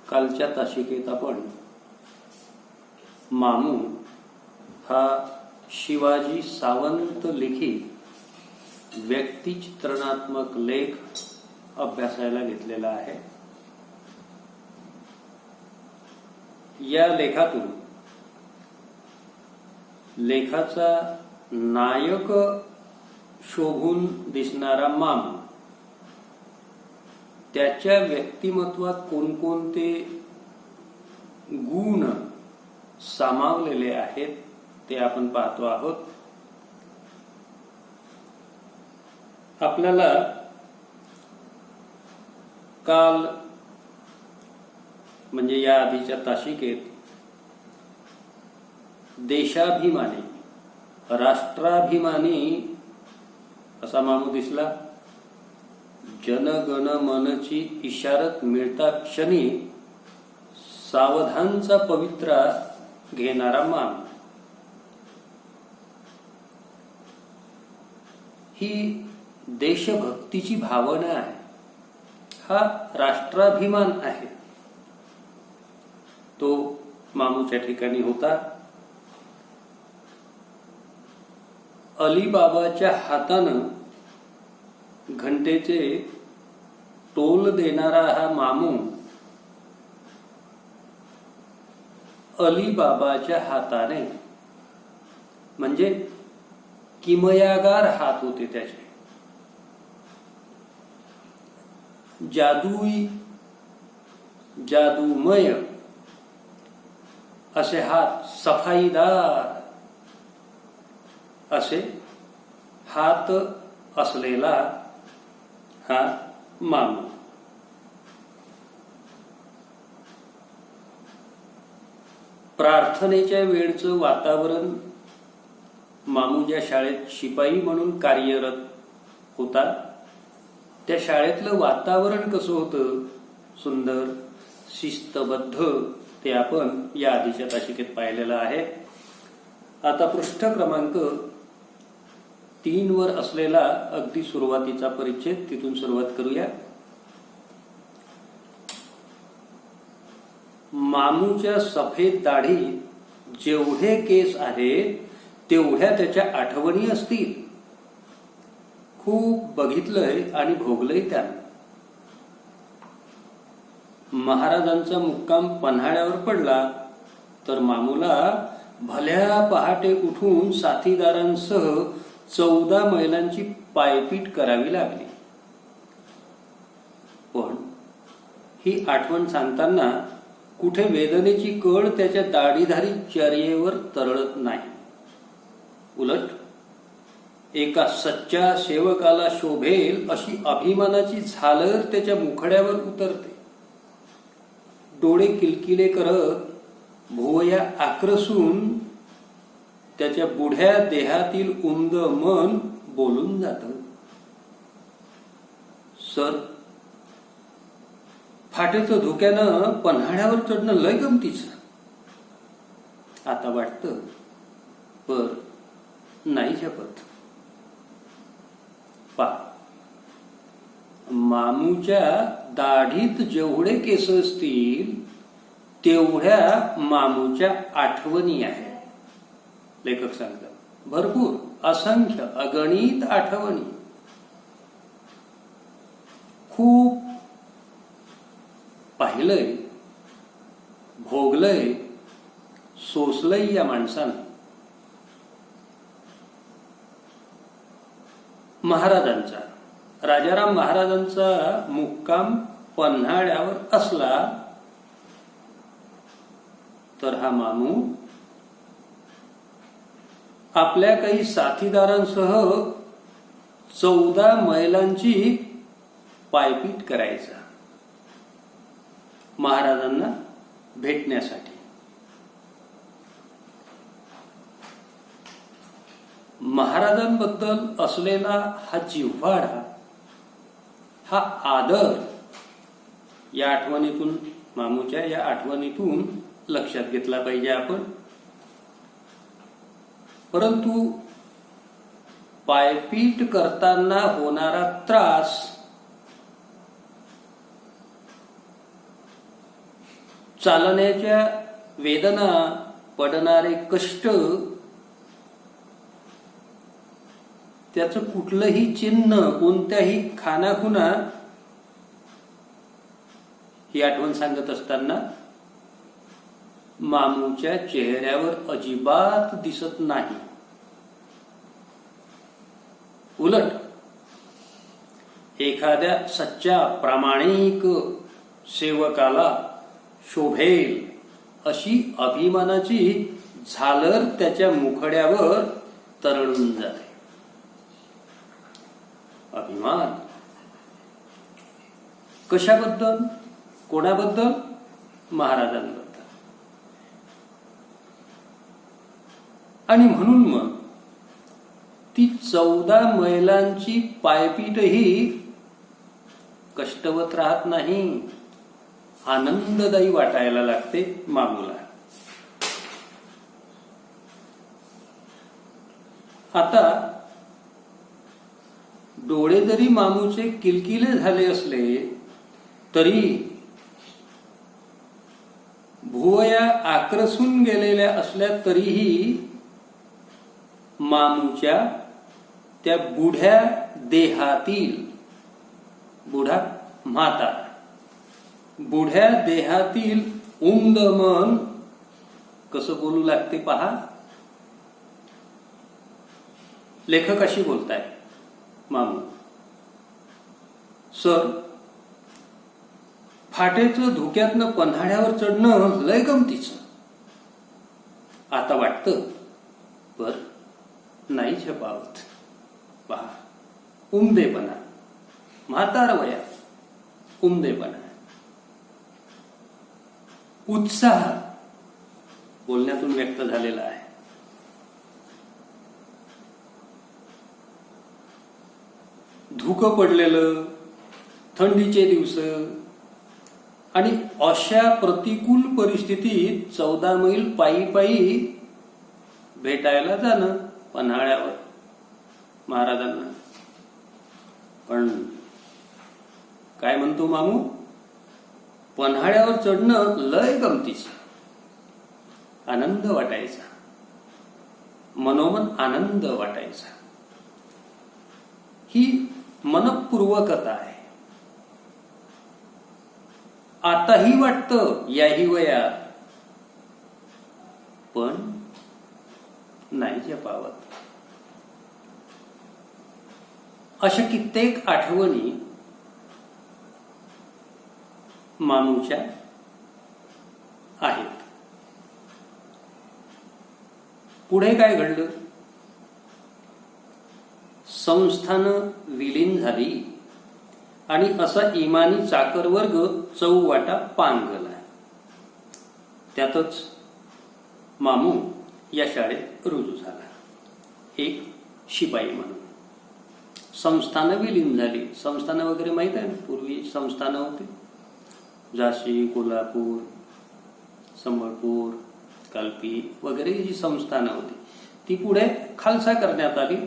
कालच्या तासिकेत आपण मामू हा शिवाजी सावंत लिखित व्यक्तिचित्रणात्मक लेख अभ्यासायला घेतलेला आहे. या लेखातून लेखाचा नायक शोभून दिसणारा मामू, त्याच्या व्यक्तिमत्वात कोणकोणते गुण सामावलेले आहेत ते आपण पाहतो आहोत. आपल्याला काल म्हणजे या आधीच्या तासिकेत देशाभिमानी, राष्ट्राभिमानी असा मामू दिसला. जनगण मनची इशारत मिळता क्षणी सावधानचा पवित्रा घेणारा मामू. ही देशभक्तीची भावना आहे, हा राष्ट्राभिमान आहे. तो मामूच्या ठिकाणी होता. अलीबाबाच्या हातानं घंटेचे टोल देणारा हा मामू अलीबाबाच्या हाताने, म्हणजे किमयागार हात होते त्याचे, जादूमय असे हात, सफाईदार असे हात असलेला हा मामू. प्रार्थनेच्या वेळचं वातावरण मामू ज्या शाळेत शिपाई म्हणून कार्यरत होता त्या शाळेतलं वातावरण कसं होतं, सुंदर, शिस्तबद्ध, ते आपण या आधीच्या तासिकेत पाहिलेलं आहे. आता पृष्ठ क्रमांक 3 वर असलेला अगदी सुरुवातीचा परिच्छेद, तिथून सुरुवात करूया. मामूच्या सफेद दाढीत जेवढे केस आहेत तेवढ्या त्याच्या आठवणी असतील. खूप बघितलंय आणि भोगलंय त्यानं. महाराजांचा मुक्काम पन्हाळ्यावर पडला तर मामूला भल्या पहाटे उठून साथीदारांसह 14 मैलांची पायपीट करावी लागली. पण ही आठवण सांगताना कुठे वेदनेची कळ त्याच्या दाढीधारी चर्येवर तरळत नाही. उलट एका सच्च्या सेवकाला शोभेल अशी अभिमानाची झालर त्याच्या मुखड्यावर उतरते. डोळे किलकिले करत, भुवया आक्रसून त्याच्या बुढ्या देहातील उमद मन बोलून जातं. सर, फाटेचं धोक्यानं पन्हाळ्यावर चढणं लय गमतीचं. आता वाटतं पर नाही झेपत. मामूच्या दाढीत जेवढे केस असतील तेवढ्या मामूच्या आठवणी आहेत. लेखक सांगतात, भरपूर, असंख्य, अगणित आठवणी. खूप पाहिलंय, भोगलंय, सोसलंय या माणसानं. महाराजांचा, राजाराम महाराजांचा मुक्काम पन्हाळ्यावर असला तर हा मामू आपल्या काही साथीदारांसह 14 मैलांची पायपीट करायचा महाराजांना भेटण्यासाठी. महाराजांबद्दल असलेला हा जिव्हाळा, हा आदर या आठवणीतून, मामूच्या या आठवणीतून लक्षात घेतला पाहिजे आपण. परंतु पायपीट करताना होणारा त्रास चालण्याच्या वेदना, पडणारे कष्ट, त्याचं कुठलंही चिन्ह, कोणत्याही खानाखुणा ही आठवण सांगत असताना मामूच्या चेहऱ्यावर अजिबात दिसत नाही. उलट एखाद्या सच्चा प्रामाणिक सेवकाला शोभेल अशी अभिमानाची झालर त्याच्या मुखड्यावर तरळून जाते. अभिमान कशाबद्दल, कोणाबद्दल? महाराजांबद्दल. आणि म्हणून मग ती 14 मैलांची पायपीटही कष्टवत राहत नाही, आनंददायी वाटायला लागते मामूला. आता डोळे जरी मामूचे किलकिले झाले असले तरी, भुवया आक्रसून गेलेल्या असल्या तरीही मामूच्या त्या बुढ्या देहातील, बुढा म्हाता, बुढ्या देहातील उमद मन कसं बोलू लागते पहा. लेखक अशी बोलताय, मामू, सर, फाटेचं धुक्यातनं पन्हाळ्यावर चढणं लय गमतीचं. आता वाटतं पर नाही झेपावत. पहा, उमदेपणा, म्हातार वयात उमदेपणा, उत्साह बोलण्यातून व्यक्त झालेला आहे. धुकं पडलेलं, थंडीचे दिवस आणि अशा प्रतिकूल परिस्थितीत 14 मैल पायी पायी भेटायला जाणं पन्हाळ्यावर महाराजांना. पण काय म्हणतो मामू, पन्हाळ्यावर चढणं लय गमतीचं, आनंद वाटायचा, मनोमन आनंद वाटायचा. ही मनपूर्वकता आहे. आताही वाटतं याही वयात, पण नाही झेपावत. अशा कित्येक आठवणी मामूच्या आहेत. पुढे काय घडलं? संस्थानं विलीन झाली आणि असा इमानी चाकर वर्ग चौवाटा पांगला. त्यातच मामू या शाळेत रुजू झाला, एक शिपाई म्हणून. संस्थानं विलीन झाली. संस्थानं वगैरे माहित आहे ना, पूर्वी संस्थानं होती. झाशी, कोल्हापूर, संबळपूर, कालपी वगैरे जी संस्थानं होती ती पुढे खालसा करण्यात आली.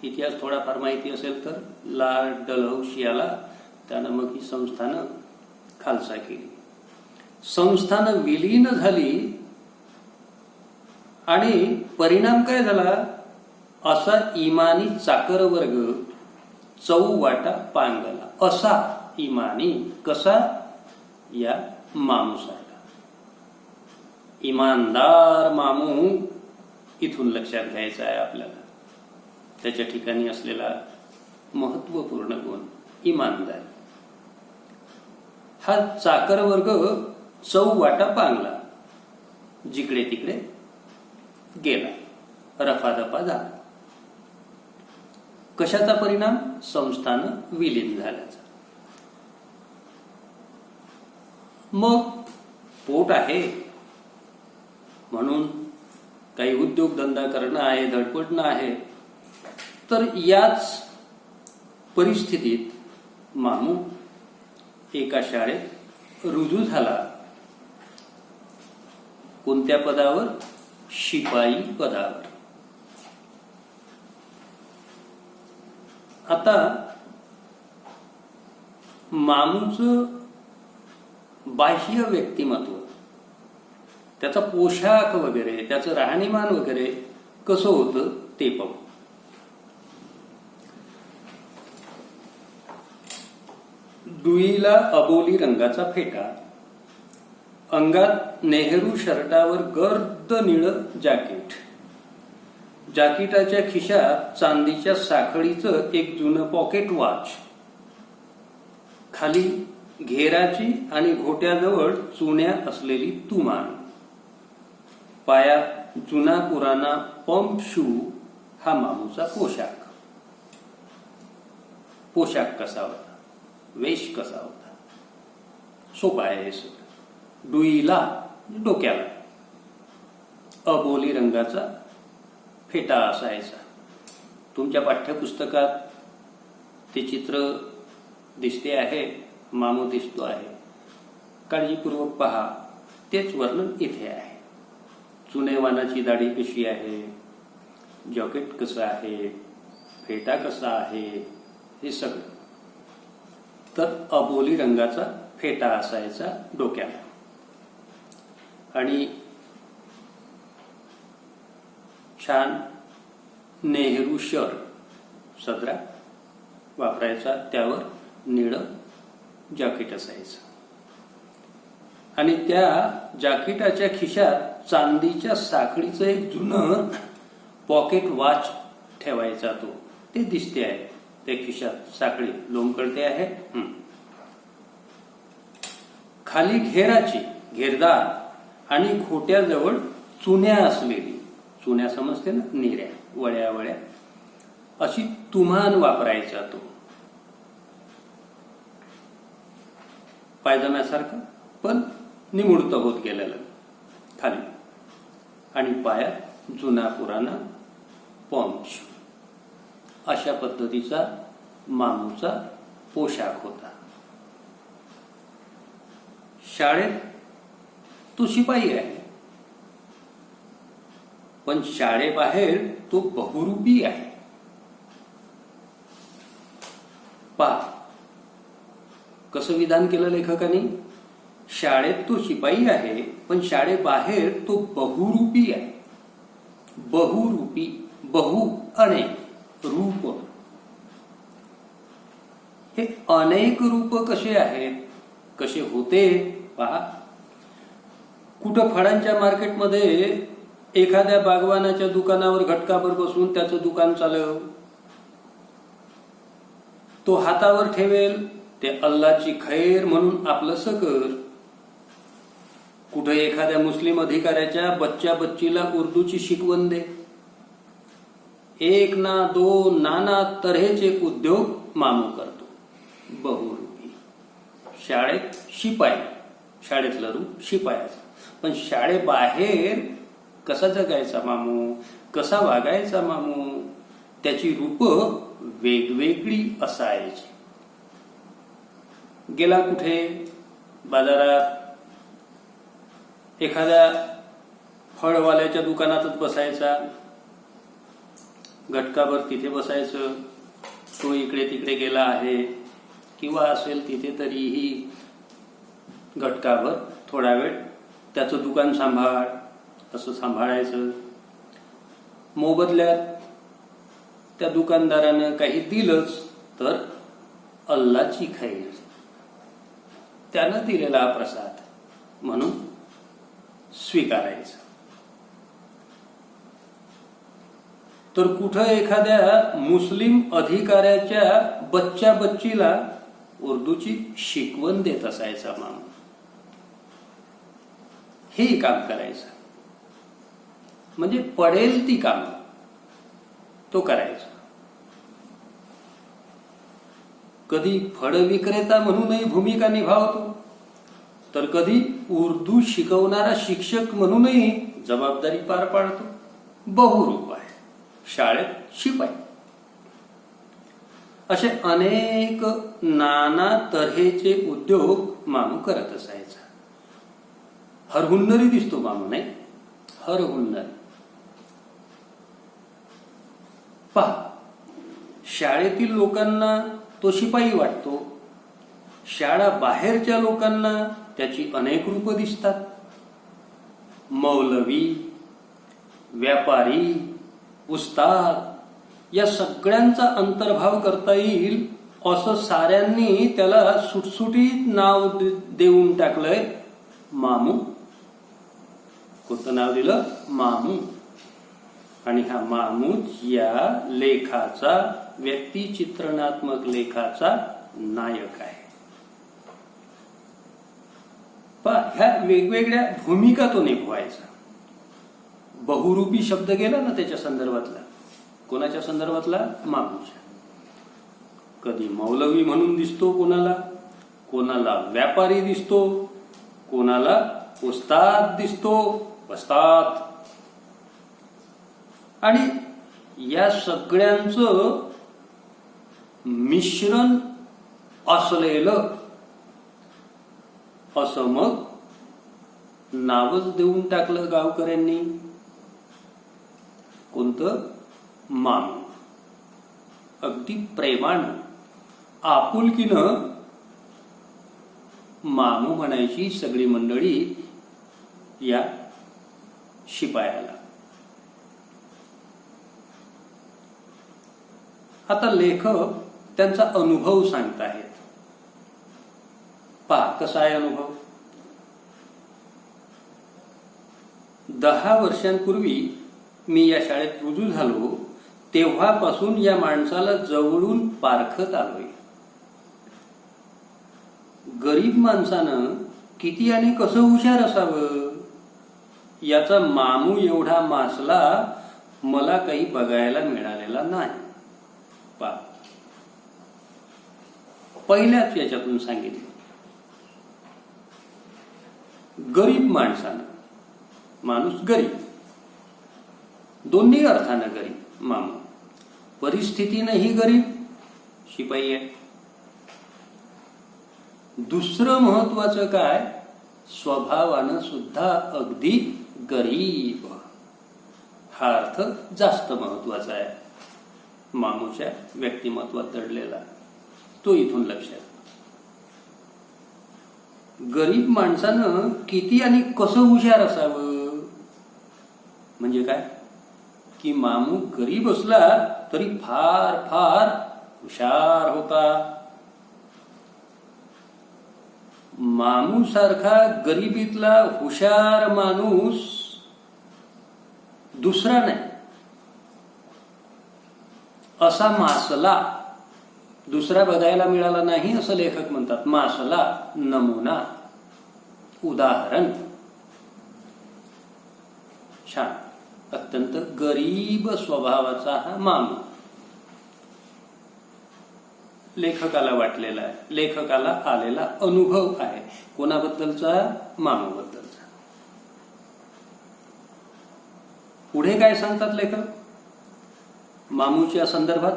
इतिहास थोडाफार माहिती असेल तर लॉर्ड डलहौसी आला, त्यानं मग ही संस्थानं खालसा केली. संस्थानं विलीन झाली आणि परिणाम काय झाला? असा इमानी चाकर वर्ग चौवाटा पांगला. असा इमानी कसा? या मामूसारखा इमानदार मामू इथून लक्षात घ्यायचा आहे आपल्याला. त्याच्या ठिकाणी असलेला महत्वपूर्ण गुण इमानदार. हा चाकर वर्ग चौवाटा पांगला, जिकडे तिकडे गेला, रफादफा झाला. कशाचा परिणाम? संस्थानं विलीन झाल्याचा. मग पोट आहे म्हणून काही उद्योगधंदा करणं आहे, धडपडणं आहे. तर याच परिस्थितीत मामू एका शाळेत रुजू झाला. कोणत्या पदावर? शिपाई पदावर. आता मामूचं बाह्य व्यक्तिमत्व त्याचा पोशाख वगैरे, त्याचं राहणीमान वगैरे कसं होतं ते पाहू. दुईला अबोली रंगाचा फेटा, अंगात नेहरू शर्टावर गर्द निळं जॅकेट, जाकीटाच्या खिशात चांदीच्या साखळीचं एक जुनं पॉकेट वॉच, खाली घेराची आणि घोट्याजवळ चुन्या असलेली तुमान, पायात जुना पुराणा पंप शू हा मामूचा पोशाख. पोशाख कसा होता, वेश कसा होता, सोपा आहे हे सगळं. डुईला डोक्याला अबोली रंगाचा फेटा असायचा. तुमच्या पाठ्यपुस्तकात ते चित्र दिसते आहे, मामू दिसतो आहे, काळजीपूर्वक पहा. तेच वर्णन इथे आहे. चुनेवानाची दाढी कशी आहे, जॉकेट कसं आहे, फेटा कसा आहे, हे सगळं. तर अबोली रंगाचा फेटा असायचा डोक्याला आणि छान नेहरू शर्ट सदरा वापरायचा, त्यावर निळं जॅकेट असायचं आणि त्या जॅकेटाच्या खिशात चांदीच्या साखळीचं एक जुनं पॉकेट वॉच ठेवायचा. तो ते दिसते आहे, त्या खिशात साखळी लोंबकळते आहे. खाली घेराची, घेरदार आणि घोट्याजवळ चुन्या असलेली, चुन्या समजते ना, निऱ्या, वळ्या वळ्या, अशी तुमान वापरायचा तो. पायजम्यासारखं पण निमुळत होत गेलेलं खाली, आणि पायात जुना पुराणा पंच. अशा पद्धतीचा मामूचा पोशाख होता. शाळेत तो शिपाई आहे, पण शाळेबाहेर तो बहुरूपी आहे. पहा कसं विधान केलं लेखकांनी. शाळेत तो शिपाई आहे, पण शाळेबाहेर तो बहुरूपी आहे. बहुरूपी, बहु अनेक, रूप. हे अनेक रूप कसे आहेत, कसे होते पहा. कुठं फळांच्या मार्केटमध्ये एखाद्या बागवानाच्या दुकानावर घटकाभर बसून त्याचं दुकान चालव, तो हातावर ठेवेल ते अल्लाची खैर म्हणून आपलंसं कर. कुठं एखाद्या मुस्लिम अधिकाऱ्याच्या बच्चा बच्चीला उर्दूची शिकवण दे. एक ना दोन नाना तऱ्हेचे उद्योग मामू करतो. बहुरूपी. शाळेत शिपाई, शाळेतलं रूप शिपायाचं. पण शाळेबाहेर कसा जगायचा मामू, कसा वागायचा मामू, त्याची रूप वेगवेगळी असायची. गेला कुठे बाजारात, एखाद्या फळवाल्याच्या दुकानातच बसायचा, घटकाभर तिथे बसायचं. तो इकडे तिकडे गेला आहे किंवा असेल तिथे तरीही घटकाभर थोडा वेळ त्याचं दुकान सांभाळ, असं सांभाळायचं. मोबदल्यात त्या दुकानदारानं काही दिलंच तर अल्लाची खैर, त्यानं दिलेला प्रसाद म्हणून स्वीकारायचं. तर कुठं एखाद्या मुस्लिम अधिकाऱ्याच्या बच्चा बच्चीला उर्दूची शिकवण देत असायचा माणूस. हे काम करायचं, म्हणजे पडेल ती काम तो करायचा. कधी फळ विक्रेता म्हणूनही भूमिका निभावतो, तर कधी उर्दू शिकवणारा शिक्षक म्हणूनही जबाबदारी पार पाडतो. बहुरूप आहे. शाळेत शिपाई. असे अनेक नाना तऱ्हेचे उद्योग मामू करत असायचा. हरहुन्नरी दिसतो मामू, नाही? हरहुन्नरी. पहा, शाळेतील लोकांना तो शिपाई वाटतो. शाळा बाहेरच्या लोकांना त्याची अनेक रूपं दिसतात. मौलवी, व्यापारी, उस्ताद या सगळ्यांचा अंतर्भाव करता येईल असं साऱ्यांनी त्याला सुटसुटीत नाव देऊन टाकलंय मामू. कोणतं नाव दिलं? मामू. आणि हा मामूच या लेखाचा, व्यक्तिचित्रणात्मक लेखाचा नायक आहे. ह्या वेगवेगळ्या भूमिका तो निभवायचा. बहुरूपी शब्द गेला ना त्याच्या संदर्भातला. कोणाच्या संदर्भातला? मामूच्या. कधी मौलवी म्हणून दिसतो कोणाला, कोणाला व्यापारी दिसतो, कोणाला उस्ताद दिसतो, वस्ताद. आणि या सगळ्यांचं मिश्रण असलेलं असं मग नावच देऊन टाकलं गावकऱ्यांनी. कोणतं? मामू. अगदी प्रेमानं, आपुलकीनं मामू म्हणायची सगळी मंडळी या शिपायाला. आता लेखक त्यांचा अनुभव सांगताहेत. पहा कसा आहे अनुभव. 10 वर्षांपूर्वी मी या शाळेत रुजू झालो तेव्हापासून या माणसाला जवळून पारखत आलोय. गरीब माणसानं किती आणि कसं हुशार असावं याचा मामू एवढा मासला मला काही बघायला मिळालेला नाही. पहा, पहिल्याच याच्यातून सांगितलं. गरीब माणसानं, माणूस गरीब, दोन्ही अर्थानं गरीब मामू. परिस्थितीनंही गरीब, शिपाई आहे. दुसरं महत्वाचं काय? स्वभावानं सुद्धा अगदी गरीब. हा अर्थ जास्त महत्वाचा आहे मामूच्या व्यक्तिमत्वात दडलेला. तो इथून लक्षात. गरीब माणसानं किती आणि कसं हुशार असावं म्हणजे काय? की मामू गरीब असला तरी फार फार हुशार होता. मामू सारखा गरिबीतला हुशार माणूस दुसरा नाही. असा मासला दुसरा बघायला मिळाला नाही असं लेखक म्हणतात. मासला, नमुना, उदाहरण. छान. अत्यंत गरीब स्वभावाचा हा मामू लेखकाला वाटलेला आहे. लेखकाला आलेला अनुभव आहे. कोणाबद्दलचा? मामूबद्दलचा. पुढे काय सांगतात लेखक मामूच्या संदर्भात?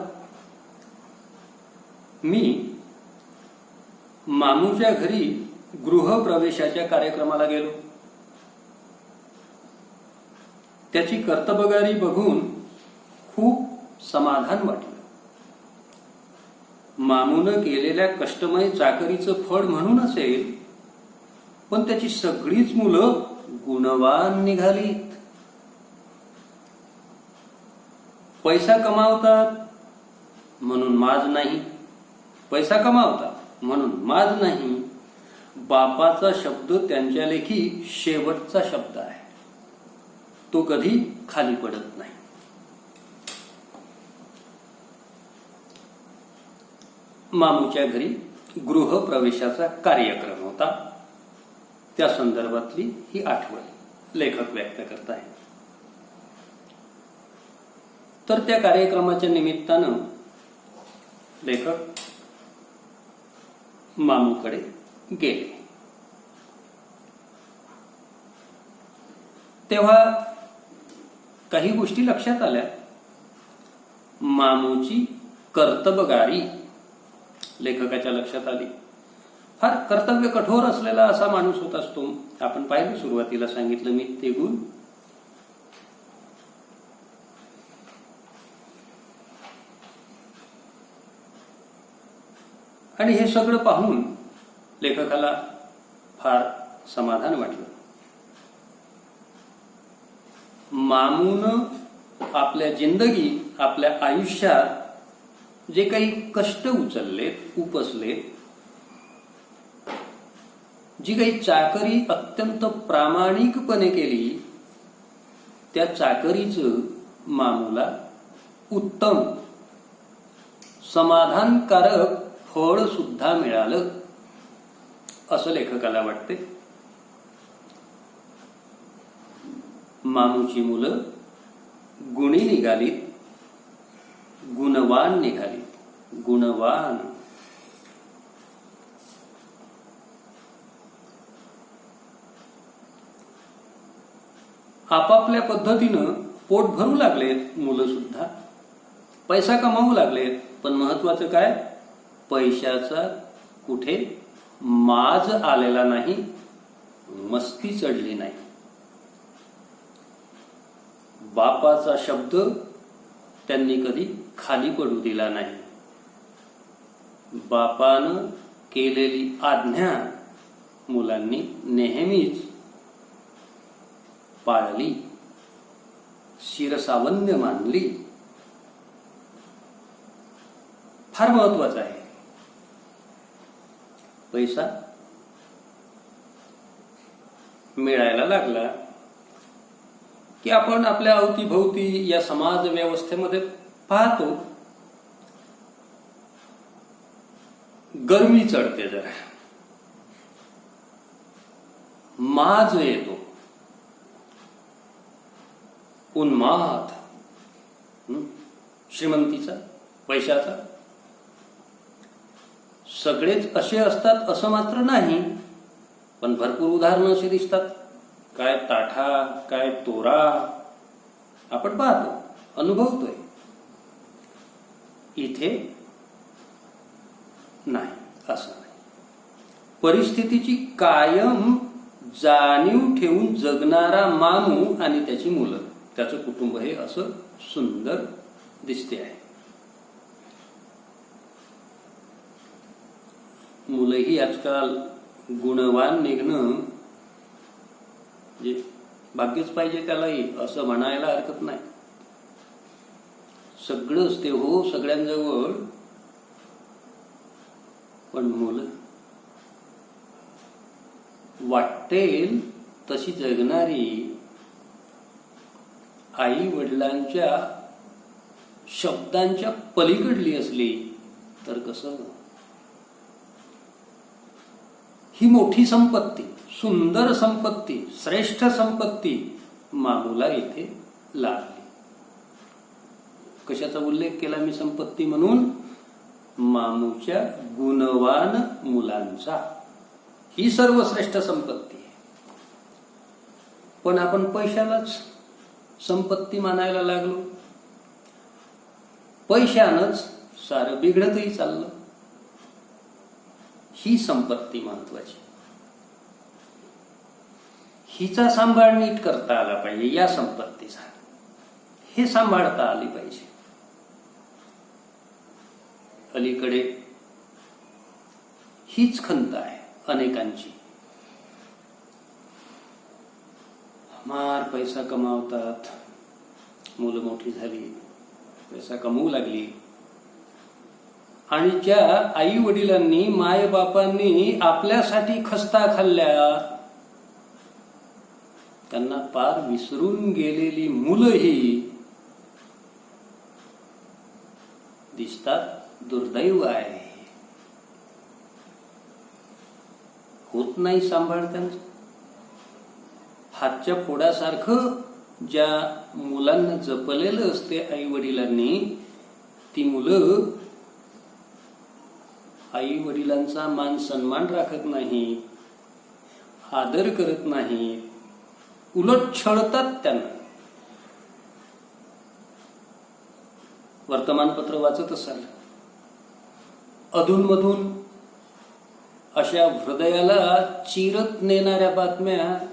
मी मामूच्या घरी गृहप्रवेशाच्या कार्यक्रमाला गेलो. त्याची कर्तबगारी बघून खूप समाधान वाटलं. मामूनं केलेल्या कष्टमय चाकरीचं फळ म्हणून असेल, पण त्याची सगळीच मुलं गुणवान निघालीत. पैसा कमावतात म्हणून माज नाही, पैसा कमावतात म्हणून माज नाही. बापाचा शब्द त्यांच्या लेखी शेवटचा शब्द आहे. तो कधी खाली पडत नाही. मामूच्या घरी गृहप्रवेशाचा कार्यक्रम होता. त्या संदर्भातली ही आठवण लेखक व्यक्त करत आहे. तर त्या कार्यक्रमाच्या निमित्तानं लेखक मामूकडे गेले. तेव्हा काही गोष्टी लक्षात आल्या. मामूची कर्तबगारी लेखकाच्या लक्षात आली. फार कर्तव्य कठोर असलेला असा माणूस होताच तो. आपण पाहिलं, सुरुवातीला सांगितलं मी ते गुण. आणि हे सगळं पाहून लेखकाला फार समाधान वाटलं. मामून आपल्या जिंदगीत, आपल्या आयुष्यात जे काही कष्ट उचललेत, उपसलेत, जी काही चाकरी अत्यंत प्रामाणिकपणे केली, त्या चाकरीचं मामूला उत्तम समाधानकारक फळ सुद्धा मिळालं असं लेखकाला वाटते. मामूची मुलं गुणी निघालीत, गुणवान निघालीत. गुणवान. आपापल्या पद्धतीनं पोट भरू लागलेत मुलं सुद्धा, पैसा कमावू लागलेत. पण महत्वाचं काय, पैशाचा कुठे माज आलेला नाही, मस्ती चढली नाही. बापाचा शब्द त्यांनी कधी खाली पडू दिला नाही. बापानं केलेली आज्ञा मुलांनी नेहमीच पाळली, शिरसावंद्य मानली. फार महत्वाचं आहे. पैसा मिळायला लागला की आपण आपल्या अवतीभोवती या समाज व्यवस्थेमध्ये पाहतो, गरमी चढते, जरा माज येतो, उन्माद, श्रीमंतीचा, पैशाचा. सगळेच असे असतात असं मात्र नाही, पण भरपूर उदाहरणं असे दिसतात. काय ताठा, काय तोरा आपण पाहतो, अनुभवतोय. इथे नाही, असं नाही. परिस्थितीची कायम जाणीव ठेवून जगणारा मामू आणि त्याची मुलं, त्याचं कुटुंब हे असं सुंदर दिसते आहे. मुलंही आजकाल गुणवान निघणं जे भाग्यच पाहिजे त्यालाही, असं म्हणायला हरकत नाही. सगळंच ते हो सगळ्यांजवळ, पण मुलं वाटेल तशी जगणारी, आई वडिलांच्या शब्दांच्या पलीकडली असली तर कसं. ही मोठी संपत्ती, सुंदर संपत्ती, श्रेष्ठ संपत्ती मामूला इथे लाभली. कशाचा उल्लेख केला मी संपत्ती म्हणून? मामूच्या गुणवान मुलांचा. ही सर्वश्रेष्ठ संपत्ती आहे. पण आपण पैशालाच संपत्ती मानायला लागलो, पैशानंच सारं बिघडतही चाललं. ही संपत्ती महत्वाची, हिचा सांभाळ नीट करता आला पाहिजे. या संपत्तीचा हे सांभाळता आली पाहिजे. अलीकडे हीच खंत आहे अनेकांची. मार पैसा कमावतात, मुलं मोठी झाली, पैसा कमवू लागली, आणि ज्या आई वडिलांनी, माय बापांनी आपल्यासाठी खस्ता खाल्ल्या, त्यांना पार विसरून गेलेली मुलंही दिसतात. दुर्दैव आहे. होत नाही सांभाळ त्यांचं. हातच्या फोडासारखं ज्या मुलांना जपलेलं असते आई वडिलांनी, ती मुलं आई वडिलांचा मान सन्मान राखत नाही, आदर करत नाही, उलट छळतात त्यांना. वर्तमानपत्र वाचत असाल, अधूनमधून अशा हृदयाला चिरत नेणाऱ्या बातम्या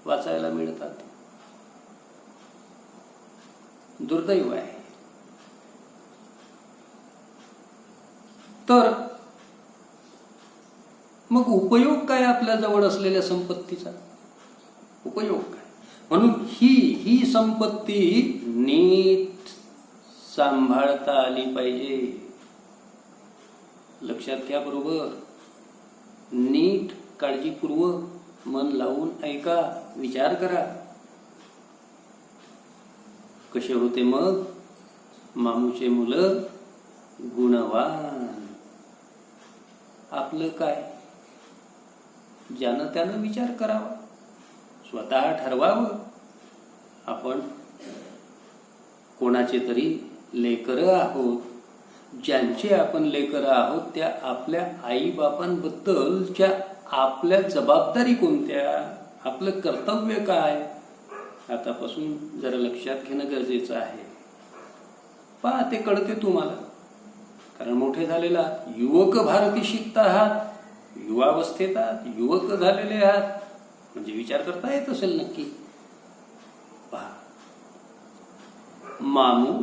वाचायला मिळतात. दुर्दैव आहे. तर मग उपयोग काय आपल्या जवळ असलेल्या संपत्तीचा? उपयोग काय? म्हणून ही संपत्ती नीट सांभाळता आली पाहिजे. लक्षात घ्या बरोबर. नीट काळजीपूर्वक मन लावून ऐका, विचार करा. कसे होते मग मामूचे मुलं? गुणवान. आपलं काय? ज्यानं त्यानं विचार करावा, स्वतः ठरवावं. आपण कोणाचे तरी लेकरं आहोत. ज्यांचे आपण लेकरं आहोत त्या आपल्या आईबापांबद्दलच्या आपल्या जबाबदारी कोणत्या, आपलं कर्तव्य काय, आतापासून जरा लक्षात घेणं गरजेचं आहे. पहा, ते कळते तुम्हाला, कारण मोठे झालेले आहात, युवक भारती शिकत आहात, युवावस्थेत आहात, युवक झालेले आहात, म्हणजे विचार करता येत असेल नक्की. पहा, मामू,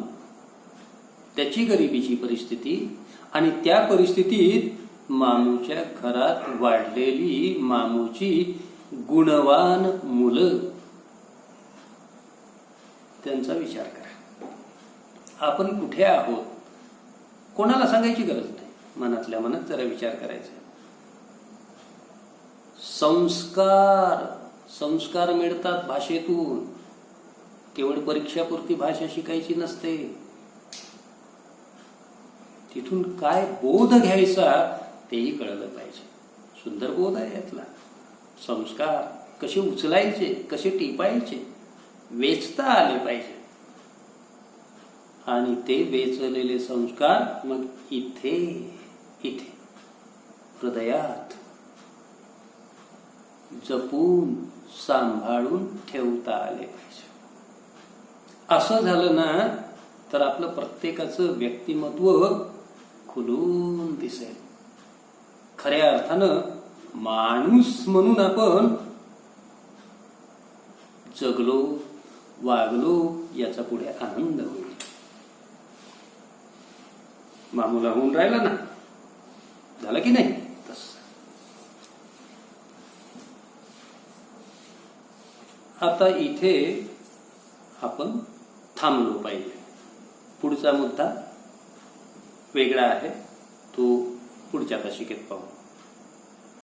त्याची गरिबीची परिस्थिती आणि त्या परिस्थितीत मामूच्या घरात वाढलेली मामूची गुणवान मुलं, त्यांचा विचार करा. आपण कुठे आहोत कोणाला सांगायची गरज नाही, मनातल्या मनात जरा विचार करायचा. संस्कार मिळतात भाषेतून. केवळ परीक्षापुरती भाषा शिकायची नसते. तिथून काय बोध घ्यायचा तेही कळलं पाहिजे. सुंदर बोध आहे यातला. संस्कार कसे उचलायचे, कसे टिपायचे, वेचता आले पाहिजे. आणि ते वेचलेले संस्कार मग इथे हृदयात जपून सांभाळून ठेवता आले पाहिजे. असं झालं ना तर आपलं प्रत्येकाचं व्यक्तिमत्व खुलून दिसेल. खऱ्या अर्थानं माणूस म्हणून आपण जगलो, वागलो, याचा पुढे आनंद होईल. मामूला होऊन राहिला ना, झालं की नाही? आता इथे आपण थांबलो पाहिजे. पुढचा मुद्दा वेगळा आहे, तो पुढच्या तासिकेत पाहू.